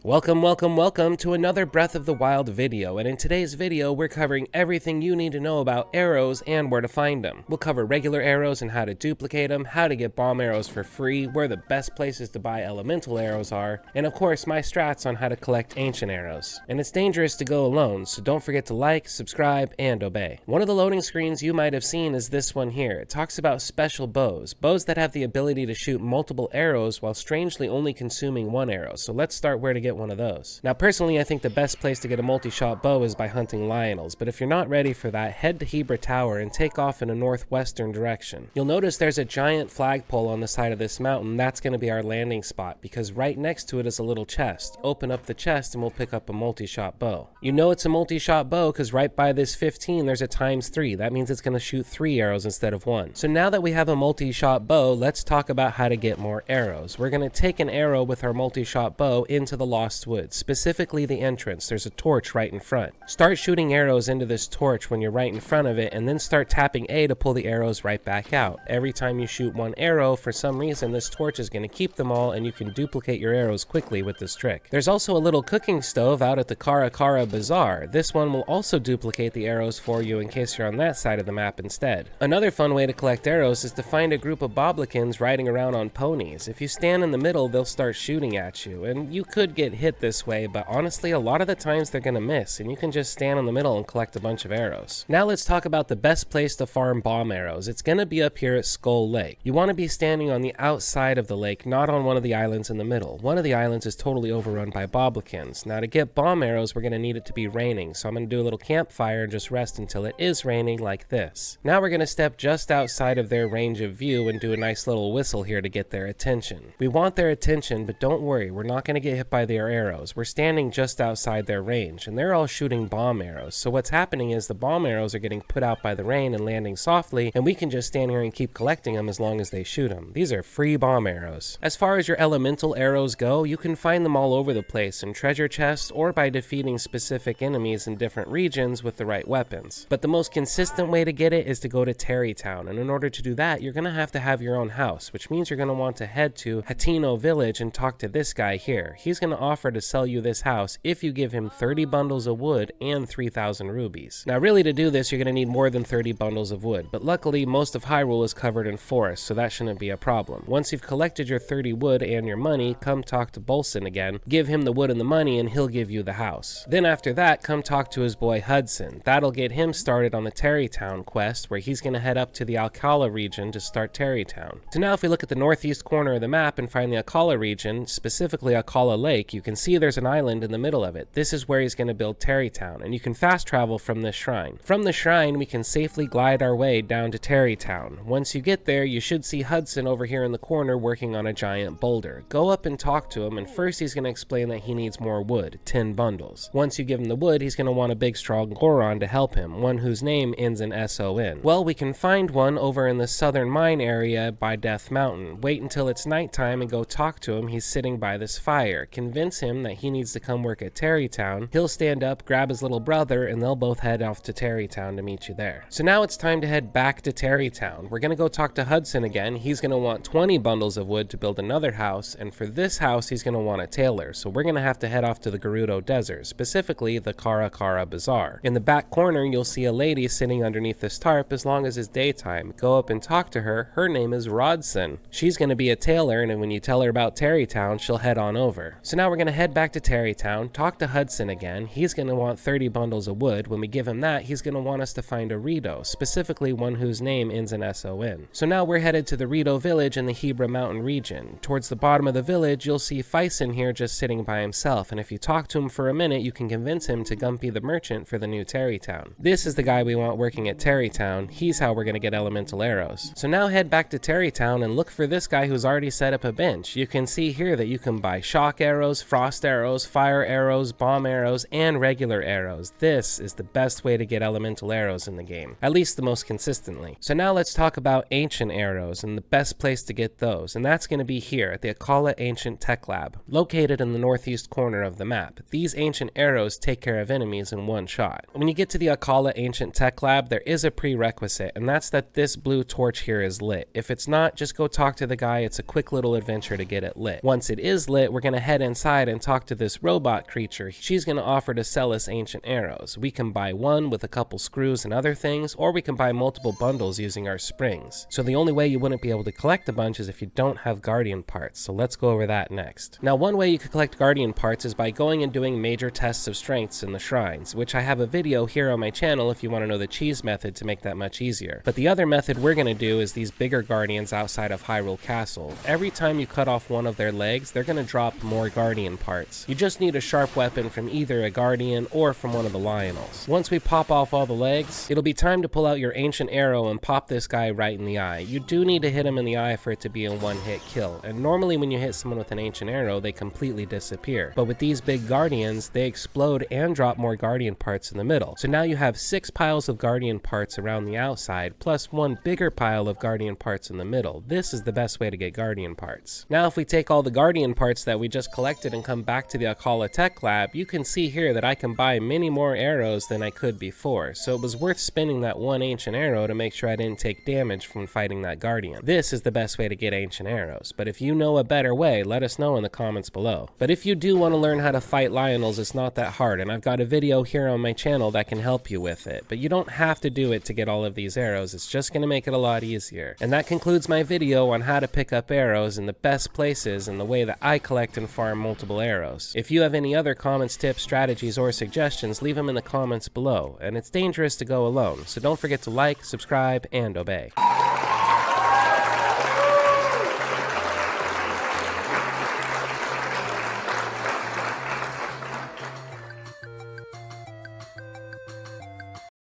Welcome to another Breath of the Wild video, and in today's video we're covering everything you need to know about arrows and where to find them. We'll cover regular arrows and how to duplicate them, how to get bomb arrows for free, where the best places to buy elemental arrows are, and of course my strats on how to collect ancient arrows. And it's dangerous to go alone, so don't forget to like, subscribe, and obey. One of the loading screens you might have seen is this one here. It talks about special bows that have the ability to shoot multiple arrows while strangely only consuming one arrow. So let's start where to get one of those. Now personally I think the best place to get a multi-shot bow is by hunting lionels, but if you're not ready for that, head to Hebra Tower and take off in a northwestern direction. You'll notice there's a giant flagpole on the side of this mountain. That's going to be our landing spot because right next to it is a little chest. Open up the chest and we'll pick up a multi-shot bow. You know it's a multi-shot bow because right by this 15 there's a ×3. That means it's going to shoot 3 arrows instead of 1. So now that we have a multi-shot bow, let's talk about how to get more arrows. We're going to take an arrow with our multi-shot bow into the Lost Woods, specifically the entrance. There's a torch right in front. Start shooting arrows into this torch when you're right in front of it, and then start tapping A to pull the arrows right back out. Every time you shoot one arrow, for some reason this torch is going to keep them all, and you can duplicate your arrows quickly with this trick. There's also a little cooking stove out at the Kara Bazaar. This one will also duplicate the arrows for you in case you're on that side of the map instead. Another fun way to collect arrows is to find a group of boblikins riding around on ponies. If you stand in the middle, they'll start shooting at you, and you could get hit this way, but honestly a lot of the times they're gonna miss, and you can just stand in the middle and collect a bunch of arrows. Now let's talk about the best place to farm bomb arrows. It's gonna be up here at Skull Lake. You want to be standing on the outside of the lake, not on one of the islands in the middle. One of the islands is totally overrun by boblikins. Now to get bomb arrows we're gonna need it to be raining, so I'm gonna do a little campfire and just rest until it is raining like this. Now we're gonna step just outside of their range of view and do a nice little whistle here to get their attention. We want their attention, but don't worry, we're not going to get hit by their arrows. We're standing just outside their range, and they're all shooting bomb arrows. So what's happening is the bomb arrows are getting put out by the rain and landing softly, and we can just stand here and keep collecting them as long as they shoot them. These are free bomb arrows. As far as your elemental arrows go, you can find them all over the place in treasure chests or by defeating specific enemies in different regions with the right weapons. But the most consistent way to get it is to go to Tarrey Town, and in order to do that, you're going to have your own house, which means you're going to want to head to Hateno Village and talk to this guy here. He's going to offer to sell you this house if you give him 30 bundles of wood and 3,000 rubies. Now really to do this you're going to need more than 30 bundles of wood, but luckily most of Hyrule is covered in forest, so that shouldn't be a problem. Once you've collected your 30 wood and your money, come talk to Bolson again, give him the wood and the money, and he'll give you the house. Then after that, come talk to his boy Hudson. That'll get him started on the Tarrey Town quest, where he's going to head up to the Alcala region to start Tarrey Town. So now if we look at the northeast corner of the map and find the Alcala region, specifically Alcala Lake, you can see there's an island in the middle of it. This is where he's going to build Tarrey Town, and you can fast travel from this shrine. From the shrine, we can safely glide our way down to Tarrey Town. Once you get there, you should see Hudson over here in the corner working on a giant boulder. Go up and talk to him, and first he's going to explain that he needs more wood, 10 bundles. Once you give him the wood, he's going to want a big strong Goron to help him, one whose name ends in S-O-N. Well, we can find one over in the southern mine area by Death Mountain. Wait until it's nighttime and go talk to him. He's sitting by this fire. Convince him that he needs to come work at Tarrey Town. He'll stand up, grab his little brother, and they'll both head off to Tarrey Town to meet you there. So now it's time to head back to Tarrey Town. We're gonna go talk to Hudson again. He's gonna want 20 bundles of wood to build another house, and for this house he's gonna want a tailor. So we're gonna have to head off to the Gerudo Desert, specifically the Kara Bazaar. In the back corner you'll see a lady sitting underneath this tarp. As long as it's daytime, go up and talk to her. Her name is Rhondson. She's gonna be a tailor, and when you tell her about Tarrey Town, she'll head on over. So now we're gonna head back to Tarrey Town, talk to Hudson again. He's gonna want 30 bundles of wood. When we give him that, he's gonna want us to find a Rito, specifically one whose name ends in S-O-N. So now we're headed to the Rito village in the Hebra Mountain region. Towards the bottom of the village, you'll see Lyson here just sitting by himself, and if you talk to him for a minute, you can convince him to Gumpy the merchant for the new Tarrey Town. This is the guy we want working at Tarrey Town. He's how we're gonna get elemental arrows. So now head back to Tarrey Town and look for this guy who's already set up a bench. You can see here that you can buy shock arrows, frost arrows, fire arrows, bomb arrows, and regular arrows. This is the best way to get elemental arrows in the game, at least the most consistently. So now let's talk about ancient arrows and the best place to get those, and that's going to be here at the Akala Ancient Tech Lab, located in the northeast corner of the map. These ancient arrows take care of enemies in one shot. When you get to the Akala Ancient Tech Lab, there is a prerequisite, and that's that this blue torch here is lit. If it's not, just go talk to the guy. It's a quick little adventure to get it lit. Once it is lit, we're going to head inside outside and talk to this robot creature, she's going to offer to sell us ancient arrows. We can buy one with a couple screws and other things, or we can buy multiple bundles using our springs. So the only way you wouldn't be able to collect a bunch is if you don't have guardian parts, so let's go over that next. Now, one way you could collect guardian parts is by going and doing major tests of strengths in the shrines, which I have a video here on my channel if you want to know the cheese method to make that much easier. But the other method we're going to do is these bigger guardians outside of Hyrule Castle. Every time you cut off one of their legs, they're going to drop more guardian parts. You just need a sharp weapon from either a guardian or from one of the Lionels. Once we pop off all the legs, it'll be time to pull out your ancient arrow and pop this guy right in the eye. You do need to hit him in the eye for it to be a one-hit kill, and normally when you hit someone with an ancient arrow, they completely disappear. But with these big guardians, they explode and drop more guardian parts in the middle. So now you have 6 piles of guardian parts around the outside, plus one bigger pile of guardian parts in the middle. This is the best way to get guardian parts. Now if we take all the guardian parts that we just collected and come back to the Akala Tech Lab, you can see here that I can buy many more arrows than I could before, so it was worth spending that one ancient arrow to make sure I didn't take damage from fighting that guardian. This is the best way to get ancient arrows, but if you know a better way, let us know in the comments below. But if you do want to learn how to fight Lionels, it's not that hard, and I've got a video here on my channel that can help you with it. But you don't have to do it to get all of these arrows, it's just going to make it a lot easier. And that concludes my video on how to pick up arrows in the best places and the way that I collect and farm multiple arrows. If you have any other comments, tips, strategies, or suggestions, leave them in the comments below, and it's dangerous to go alone, so don't forget to like, subscribe, and obey.